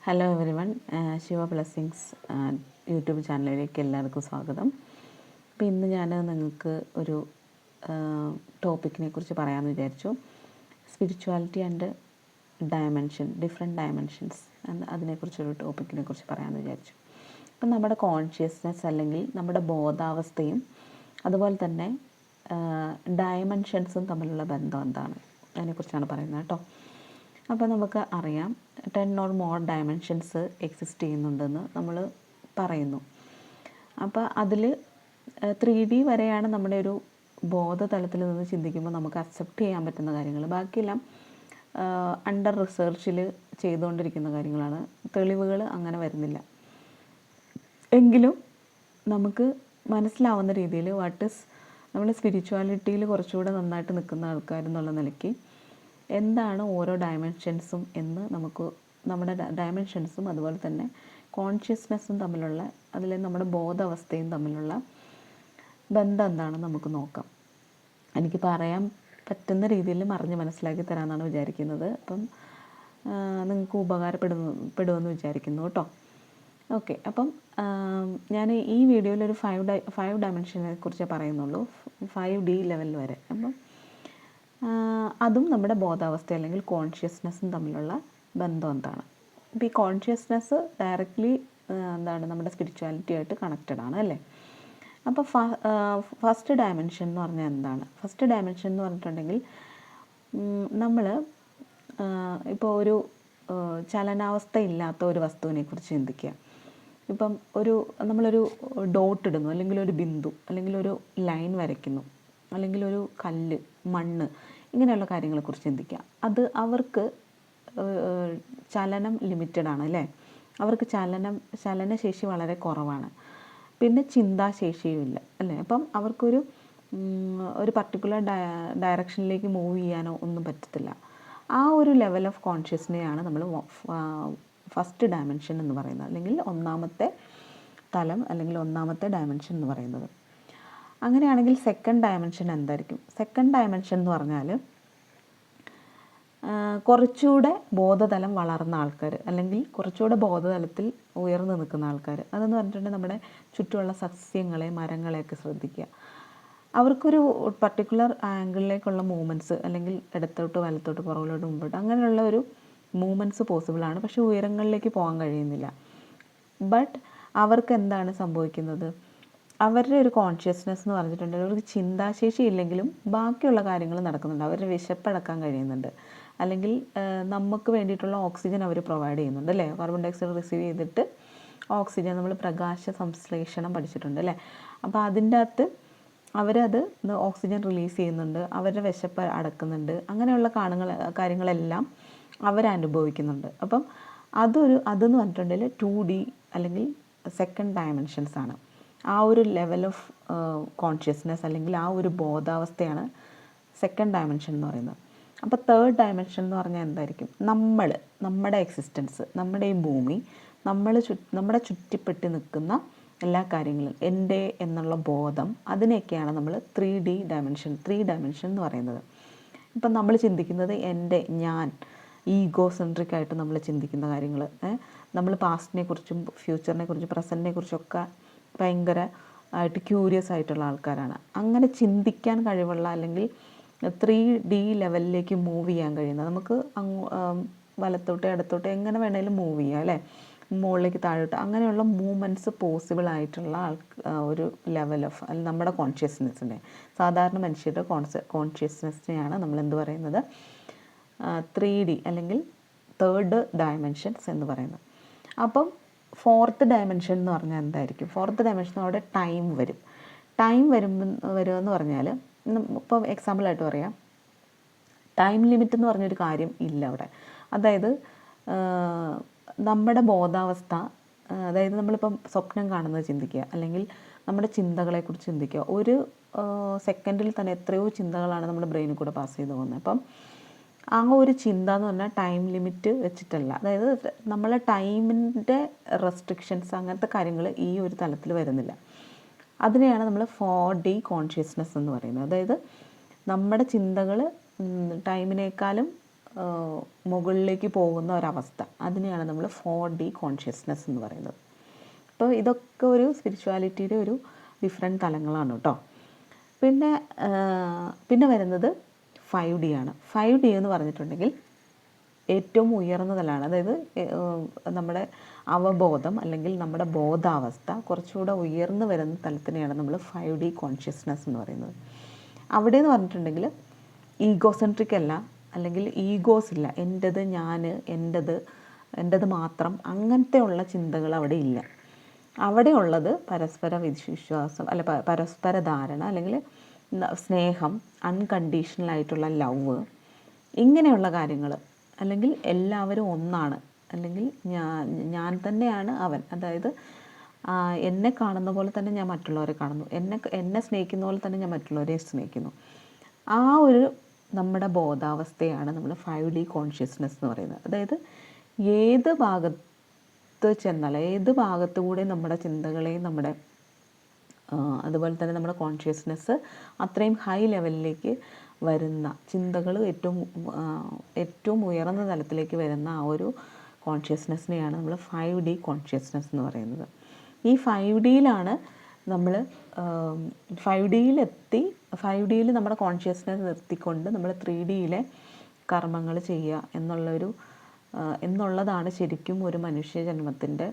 Hello every one, Shiva blessings YouTube ചാനലിലേക്ക് എല്ലാവർക്കും സ്വാഗതം. അപ്പോൾ ഇന്ന് ഞാൻ നിങ്ങൾക്ക് ഒരു ടോപ്പിക്കിനെ കുറിച്ച് പറയാമെന്ന് വിചാരിച്ചു. Spirituality and dimension, different dimensions അതിനെക്കുറിച്ചൊരു ടോപ്പിക്കിനെ കുറിച്ച് പറയാമെന്ന് വിചാരിച്ചു. അപ്പം നമ്മുടെ കോൺഷ്യസ്നെസ് അല്ലെങ്കിൽ നമ്മുടെ ബോധാവസ്ഥയും അതുപോലെ തന്നെ ഡയമെൻഷൻസും തമ്മിലുള്ള ബന്ധം എന്താണ്, അതിനെക്കുറിച്ചാണ് പറയുന്നത് കേട്ടോ. അപ്പോൾ നമുക്ക് അറിയാം 10 or more ഡയമെൻഷൻസ് എക്സിസ്റ്റ് ചെയ്യുന്നുണ്ടെന്ന് നമ്മൾ പറയുന്നു. അപ്പോൾ അതിൽ 3D വരെയാണ് നമ്മുടെ ഒരു ബോധതലത്തിൽ നിന്ന് ചിന്തിക്കുമ്പോൾ നമുക്ക് അക്സെപ്റ്റ് ചെയ്യാൻ പറ്റുന്ന കാര്യങ്ങൾ. ബാക്കിയെല്ലാം അണ്ടർ റിസർച്ചിൽ ചെയ്തുകൊണ്ടിരിക്കുന്ന കാര്യങ്ങളാണ്. തെളിവുകൾ അങ്ങനെ വരുന്നില്ല. എങ്കിലും നമുക്ക് മനസ്സിലാവുന്ന രീതിയിൽ നമ്മൾ സ്പിരിച്വാലിറ്റിയിൽ കുറച്ചുകൂടെ നന്നായിട്ട് നിൽക്കുന്ന ആൾക്കാരെന്നുള്ള നിലയ്ക്ക് എന്താണ് ഓരോ ഡയമെൻഷൻസും എന്ന് നമ്മുടെ ഡയമെൻഷൻസും അതുപോലെ തന്നെ കോൺഷ്യസ്നെസ്സും തമ്മിലുള്ള, അതിൽ നമ്മുടെ ബോധാവസ്ഥയും തമ്മിലുള്ള ബന്ധം എന്താണെന്ന് നമുക്ക് നോക്കാം. എനിക്ക് പറയാൻ പറ്റുന്ന രീതിയിൽ മനസ്സിലാക്കി തരാമെന്നാണ് വിചാരിക്കുന്നത്. അപ്പം നിങ്ങൾക്ക് ഉപകാരപ്പെടുമെന്ന് വിചാരിക്കുന്നു കേട്ടോ. ഓക്കെ, അപ്പം ഞാൻ ഈ വീഡിയോയിൽ ഒരു 5 ഡയമെൻഷനെ കുറിച്ചേ പറയുന്നുള്ളൂ, 5D ലെവൽ വരെ. അപ്പം അതും നമ്മുടെ ബോധാവസ്ഥ അല്ലെങ്കിൽ കോൺഷ്യസ്നെസ്സും തമ്മിലുള്ള ബന്ധം എന്താണ്. അപ്പോൾ ഈ കോൺഷ്യസ്നെസ് ഡയറക്റ്റ്ലി നമ്മുടെ സ്പിരിച്വാലിറ്റി ആയിട്ട് കണക്റ്റഡ് ആണ് അല്ലേ. അപ്പോൾ ഫസ്റ്റ് ഡയമെൻഷൻ എന്ന് പറഞ്ഞാൽ എന്താണ്? ഫസ്റ്റ് ഡയമെൻഷൻ എന്ന് പറഞ്ഞിട്ടുണ്ടെങ്കിൽ നമ്മൾ ഇപ്പോൾ ഒരു ചലനാവസ്ഥ ഇല്ലാത്ത ഒരു വസ്തുവിനെ കുറിച്ച് ചിന്തിക്കുക. ഇപ്പം നമ്മളൊരു ഡോട്ട് ഇടുന്നു, അല്ലെങ്കിൽ ഒരു ബിന്ദു, അല്ലെങ്കിൽ ഒരു ലൈൻ വരയ്ക്കുന്നു, അല്ലെങ്കിൽ ഒരു കല്ല്, മണ്ണ്, ഇങ്ങനെയുള്ള കാര്യങ്ങളെക്കുറിച്ച് ചിന്തിക്കുക. അത് അവർക്ക് ചലനം ലിമിറ്റഡ് ആണ് അല്ലേ. അവർക്ക് ചലനശേഷി വളരെ കുറവാണ്. പിന്നെ ചിന്താശേഷിയും ഇല്ല അല്ലേ. അപ്പം അവർക്കൊരു പർട്ടിക്കുലർ ഡയറക്ഷനിലേക്ക് മൂവ് ചെയ്യാനോ ഒന്നും പറ്റത്തില്ല. ആ ഒരു ലെവൽ ഓഫ് കോൺഷ്യസ്നെയാണ് നമ്മൾ ഫസ്റ്റ് ഡയമെൻഷൻ എന്ന് പറയുന്നത്, അല്ലെങ്കിൽ ഒന്നാമത്തെ തലം, അല്ലെങ്കിൽ ഒന്നാമത്തെ ഡയമെൻഷൻ എന്ന് പറയുന്നത്. അങ്ങനെയാണെങ്കിൽ സെക്കൻഡ് ഡയമെൻഷൻ എന്തായിരിക്കും? സെക്കൻഡ് ഡയമെൻഷൻ എന്ന് പറഞ്ഞാൽ കുറച്ചുകൂടെ ബോധതലം വളർന്ന ആൾക്കാർ, അല്ലെങ്കിൽ കുറച്ചുകൂടെ ബോധതലത്തിൽ ഉയർന്നു നിൽക്കുന്ന ആൾക്കാർ. അതെന്ന് പറഞ്ഞിട്ടുണ്ടെങ്കിൽ നമ്മുടെ ചുറ്റുമുള്ള സസ്യങ്ങളെ, മരങ്ങളെയൊക്കെ ശ്രദ്ധിക്കുക. അവർക്കൊരു പർട്ടിക്കുലർ ആംഗിളിലേക്കുള്ള മൂവ്മെൻറ്റ്സ്, അല്ലെങ്കിൽ ഇടത്തോട്ട് വലത്തോട്ട് പുറകിലോട്ട് മുമ്പോട്ട് അങ്ങനെയുള്ള ഒരു മൂവ്മെൻറ്റ്സ് പോസിബിളാണ്. പക്ഷേ ഉയരങ്ങളിലേക്ക് പോകാൻ കഴിയുന്നില്ല. ബട്ട് അവർക്ക് എന്താണ് സംഭവിക്കുന്നത്? അവരുടെ ഒരു കോൺഷ്യസ്നെസ് എന്ന് പറഞ്ഞിട്ടുണ്ടെങ്കിൽ അവർക്ക് ചിന്താശേഷി ഇല്ലെങ്കിലും ബാക്കിയുള്ള കാര്യങ്ങൾ നടക്കുന്നുണ്ട്. അവരുടെ വിശപ്പടക്കാൻ കഴിയുന്നുണ്ട്, അല്ലെങ്കിൽ നമുക്ക് വേണ്ടിയിട്ടുള്ള ഓക്സിജൻ അവർ പ്രൊവൈഡ് ചെയ്യുന്നുണ്ട് അല്ലേ. കാർബൺ ഡയോക്സൈഡ് റിസീവ് ചെയ്തിട്ട് ഓക്സിജൻ, നമ്മൾ പ്രകാശ സംശ്ലേഷണം പഠിച്ചിട്ടുണ്ട് അല്ലേ. അപ്പോൾ അതിൻ്റെ അകത്ത് അവരത് ഓക്സിജൻ റിലീസ് ചെയ്യുന്നുണ്ട്, അവരുടെ വിശപ്പ് അടക്കുന്നുണ്ട്. അങ്ങനെയുള്ള കാര്യങ്ങളെല്ലാം അവരനുഭവിക്കുന്നുണ്ട്. അപ്പം അതെന്ന് പറഞ്ഞിട്ടുണ്ടെങ്കിൽ 2D അല്ലെങ്കിൽ സെക്കൻഡ് ഡയമെൻഷൻസ് ആണ്. ആ ഒരു ലെവൽ ഓഫ് കോൺഷ്യസ്നെസ് അല്ലെങ്കിൽ ആ ഒരു ബോധാവസ്ഥയാണ് സെക്കൻഡ് ഡയമെൻഷൻ എന്ന് പറയുന്നത്. അപ്പോൾ തേർഡ് ഡയമെൻഷൻ എന്ന് പറഞ്ഞാൽ എന്തായിരിക്കും? നമ്മുടെ എക്സിസ്റ്റൻസ്, നമ്മുടെ ഈ ഭൂമി, നമ്മുടെ ചുറ്റിപ്പെട്ടി നിൽക്കുന്ന എല്ലാ കാര്യങ്ങളും, എൻ്റെ എന്നുള്ള ബോധം, അതിനെയൊക്കെയാണ് നമ്മൾ 3 ഡയമെൻഷൻ എന്ന് പറയുന്നത്. ഇപ്പം നമ്മൾ ചിന്തിക്കുന്നത് ഞാൻ, ഈഗോ സെൻട്രിക് ആയിട്ട് നമ്മൾ ചിന്തിക്കുന്ന കാര്യങ്ങൾ, നമ്മൾ പാസ്റ്റിനെ കുറിച്ചും ഫ്യൂച്ചറിനെ കുറിച്ചും പ്രസൻറ്റിനെ കുറിച്ചൊക്കെ ഭയങ്കര ആയിട്ട് ക്യൂരിയസ് ആയിട്ടുള്ള ആൾക്കാരാണ്. അങ്ങനെ ചിന്തിക്കാൻ കഴിവുള്ള, അല്ലെങ്കിൽ 3D ലെവലിലേക്ക് മൂവ് ചെയ്യാൻ കഴിയുന്നത്, നമുക്ക് വലത്തോട്ട് ഇടത്തോട്ട് എങ്ങനെ വേണമെങ്കിലും മൂവ് ചെയ്യാം അല്ലേ, മുകളിലേക്ക് താഴോട്ട്, അങ്ങനെയുള്ള മൂവ്മെൻറ്റ്സ് പോസിബിൾ ആയിട്ടുള്ള ഒരു ലെവൽ ഓഫ് നമ്മുടെ കോൺഷ്യസ്നെസ്സിൻ്റെ, സാധാരണ മനുഷ്യരുടെ കോൺഷ്യസ്നെസ്സിനെയാണ് നമ്മൾ എന്ത് പറയുന്നത്? 3D അല്ലെങ്കിൽ തേർഡ് ഡയമെൻഷൻസ് എന്ന് പറയുന്നത്. അപ്പം ഫോർത്ത് ഡയമെൻഷൻ എന്ന് പറഞ്ഞാൽ എന്തായിരിക്കും? ഫോർത്ത് ഡയമെൻഷൻ അവിടെ ടൈം വരുമെന്ന് പറഞ്ഞാൽ, ഇപ്പം എക്സാമ്പിളായിട്ട് പറയാം, ടൈം ലിമിറ്റ് എന്ന് പറഞ്ഞൊരു കാര്യം ഇല്ല അവിടെ. അതായത് നമ്മുടെ ബോധാവസ്ഥ, അതായത് നമ്മളിപ്പം സ്വപ്നം കാണുന്നത് ചിന്തിക്കുക, അല്ലെങ്കിൽ നമ്മുടെ ചിന്തകളെക്കുറിച്ച് ചിന്തിക്കുക. ഒരു സെക്കൻഡിൽ തന്നെ എത്രയോ ചിന്തകളാണ് നമ്മുടെ ബ്രെയിനിൽ കൂടെ പാസ് ചെയ്ത് പോകുന്നത്. അപ്പം ആ ഒരു ചിന്ത എന്ന് പറഞ്ഞാൽ ടൈം ലിമിറ്റ് വെച്ചിട്ടല്ല. അതായത് നമ്മളെ ടൈമിൻ്റെ റെസ്ട്രിക്ഷൻസ്, അങ്ങനത്തെ കാര്യങ്ങൾ ഈ ഒരു തലത്തിൽ വരുന്നില്ല. അതിനെയാണ് നമ്മൾ 4D കോൺഷ്യസ്നെസ് എന്ന് പറയുന്നത്. അതായത് നമ്മുടെ ചിന്തകൾ ടൈമിനേക്കാളും മുകളിലേക്ക് പോകുന്ന ഒരവസ്ഥ, അതിനെയാണ് നമ്മൾ 4D കോൺഷ്യസ്നെസ് എന്ന് പറയുന്നത്. അപ്പോൾ ഇതൊക്കെ ഒരു സ്പിരിച്വാലിറ്റിയുടെ ഒരു ഡിഫറെൻറ്റ് തലങ്ങളാണ് കേട്ടോ. പിന്നെ വരുന്നത് 5D ആണ്. 5D എന്ന് പറഞ്ഞിട്ടുണ്ടെങ്കിൽ ഏറ്റവും ഉയർന്ന തലമാണ്. അതായത് നമ്മുടെ അവബോധം അല്ലെങ്കിൽ നമ്മുടെ ബോധാവസ്ഥ കുറച്ചുകൂടെ ഉയർന്നു വരുന്ന തലത്തിനെയാണ് നമ്മൾ 5D കോൺഷ്യസ്നെസ് എന്ന് പറയുന്നത്. അവിടെ എന്ന് പറഞ്ഞിട്ടുണ്ടെങ്കിൽ ഈഗോസെൻട്രിക് അല്ല, അല്ലെങ്കിൽ ഈഗോസ് ഇല്ല. എൻ്റെത്, ഞാൻ, എൻ്റെത് മാത്രം, അങ്ങനത്തെ ഉള്ള ചിന്തകൾ അവിടെ ഇല്ല. അവിടെ ഉള്ളത് പരസ്പര വിശ്വാസം, അല്ല പരസ്പര ധാരണ, അല്ലെങ്കിൽ സ്നേഹം, അൺകണ്ടീഷണലായിട്ടുള്ള ലവ്, ഇങ്ങനെയുള്ള കാര്യങ്ങൾ. അല്ലെങ്കിൽ എല്ലാവരും ഒന്നാണ്, അല്ലെങ്കിൽ ഞാൻ തന്നെയാണ് അവൻ. അതായത് എന്നെ കാണുന്ന പോലെ തന്നെ ഞാൻ മറ്റുള്ളവരെ കാണുന്നു, എന്നെ സ്നേഹിക്കുന്ന പോലെ തന്നെ ഞാൻ മറ്റുള്ളവരെ സ്നേഹിക്കുന്നു. ആ ഒരു നമ്മുടെ ബോധാവസ്ഥയാണ് നമ്മൾ 5D കോൺഷ്യസ്നെസ് എന്ന് പറയുന്നത്. അതായത് ഏത് ഭാഗത്ത് ചെന്നാൽ, ഏത് ഭാഗത്തുകൂടെ നമ്മുടെ ചിന്തകളെയും നമ്മുടെ അതുപോലെ തന്നെ നമ്മുടെ കോൺഷ്യസ്നെസ് അത്രയും ഹൈ ലെവലിലേക്ക് വരുന്ന ചിന്തകൾ ഏറ്റവും ഉയർന്ന തലത്തിലേക്ക് വരുന്ന ആ ഒരു കോൺഷ്യസ്നെസ്സിനെയാണ് നമ്മൾ 5D കോൺഷ്യസ്നെസ് എന്ന് പറയുന്നത്. ഈ 5Dയിലാണ് നമ്മൾ 5Dയിലെത്തി 5Dയിൽ നമ്മുടെ കോൺഷ്യസ്നെസ് നിർത്തിക്കൊണ്ട് നമ്മൾ 3Dയിലെ കർമ്മങ്ങൾ ചെയ്യുക എന്നുള്ളതാണ് ശരിക്കും ഒരു മനുഷ്യജന്മത്തിൻ്റെ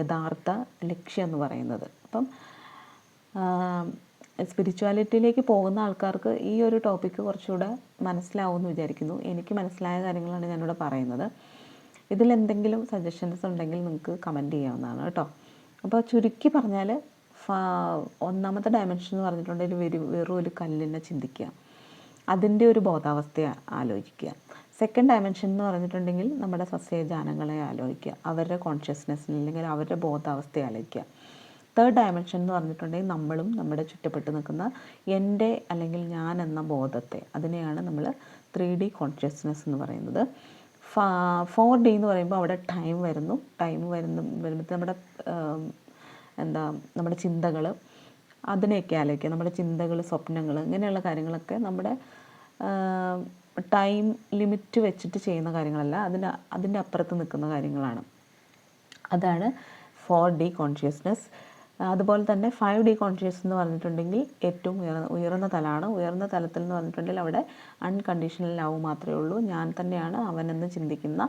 യഥാർത്ഥ ലക്ഷ്യം എന്ന് പറയുന്നത്. അപ്പം സ്പിരിച്വാലിറ്റിയിലേക്ക് പോകുന്ന ആൾക്കാർക്ക് ഈ ഒരു ടോപ്പിക്ക് കുറച്ചുകൂടെ മനസ്സിലാവുമെന്ന് വിചാരിക്കുന്നു. എനിക്ക് മനസ്സിലായ കാര്യങ്ങളാണ് ഞാനിവിടെ പറയുന്നത്. ഇതിലെന്തെങ്കിലും സജഷൻസ് ഉണ്ടെങ്കിൽ നിങ്ങൾക്ക് കമൻറ്റ് ചെയ്യാവുന്നതാണ് കേട്ടോ. അപ്പോൾ ചുരുക്കി പറഞ്ഞാൽ ഒന്നാമത്തെ ഡയമെൻഷൻ എന്ന് പറഞ്ഞിട്ടുണ്ടെങ്കിൽ വെറും ഒരു കല്ലിനെ ചിന്തിക്കുക, അതിൻ്റെ ഒരു ബോധാവസ്ഥയെ ആലോചിക്കുക. സെക്കൻഡ് ഡയമെൻഷൻ എന്ന് പറഞ്ഞിട്ടുണ്ടെങ്കിൽ നമ്മുടെ സസ്യജാനങ്ങളെ ആലോചിക്കുക, അവരുടെ കോൺഷ്യസ്നെസ്സിൽ അല്ലെങ്കിൽ അവരുടെ ബോധാവസ്ഥയെ ആലോചിക്കുക. തേർഡ് ഡയമെൻഷൻ എന്ന് പറഞ്ഞിട്ടുണ്ടെങ്കിൽ നമ്മളും നമ്മുടെ ചുറ്റപ്പെട്ട് നിൽക്കുന്ന എൻ്റെ അല്ലെങ്കിൽ ഞാൻ എന്ന ബോധത്തെ, അതിനെയാണ് നമ്മൾ 3D കോൺഷ്യസ്നെസ് എന്ന് പറയുന്നത്. 4D എന്ന് പറയുമ്പോൾ അവിടെ ടൈം വരുമ്പോൾ നമ്മുടെ ചിന്തകൾ, അതിനെയൊക്കെ ആലോചിക്കുക. നമ്മുടെ ചിന്തകൾ, സ്വപ്നങ്ങൾ, ഇങ്ങനെയുള്ള കാര്യങ്ങളൊക്കെ നമ്മുടെ ടൈം ലിമിറ്റ് വെച്ചിട്ട് ചെയ്യുന്ന കാര്യങ്ങളല്ല, അതിൻ്റെ അപ്പുറത്ത് നിൽക്കുന്ന കാര്യങ്ങളാണ്. അതാണ് 4D കോൺഷ്യസ്നെസ്. അതുപോലെ തന്നെ 5D കോൺഷ്യസ് എന്ന് പറഞ്ഞിട്ടുണ്ടെങ്കിൽ ഏറ്റവും ഉയർന്ന തലമാണ്. ഉയർന്ന തലത്തിൽ എന്ന് പറഞ്ഞിട്ടുണ്ടെങ്കിൽ അവിടെ അൺകണ്ടീഷണൽ ലവ് മാത്രമേ ഉള്ളൂ, ഞാൻ തന്നെയാണ് അവനെന്ന് ചിന്തിക്കുന്ന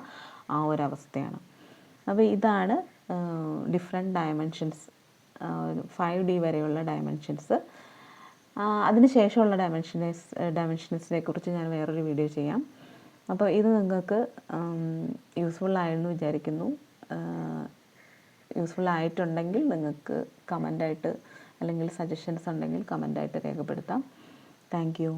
ആ ഒരവസ്ഥയാണ്. അപ്പോൾ ഇതാണ് ഡിഫറെൻറ്റ് ഡയമെൻഷൻസ്, 5D വരെയുള്ള ഡയമെൻഷൻസ്. അതിന് ശേഷമുള്ള ഡയമെൻഷൻസിനെ കുറിച്ച് ഞാൻ വേറൊരു വീഡിയോ ചെയ്യാം. അപ്പോൾ ഇത് നിങ്ങൾക്ക് യൂസ്ഫുള്ളായെന്ന് വിചാരിക്കുന്നു. യൂസ്ഫുൾ ആയിട്ടുണ്ടെങ്കിൽ നിങ്ങൾക്ക് കമൻ്റായിട്ട് അല്ലെങ്കിൽ സജഷൻസ് ഉണ്ടെങ്കിൽ കമൻ്റായിട്ട് രേഖപ്പെടുത്താം. Thank you.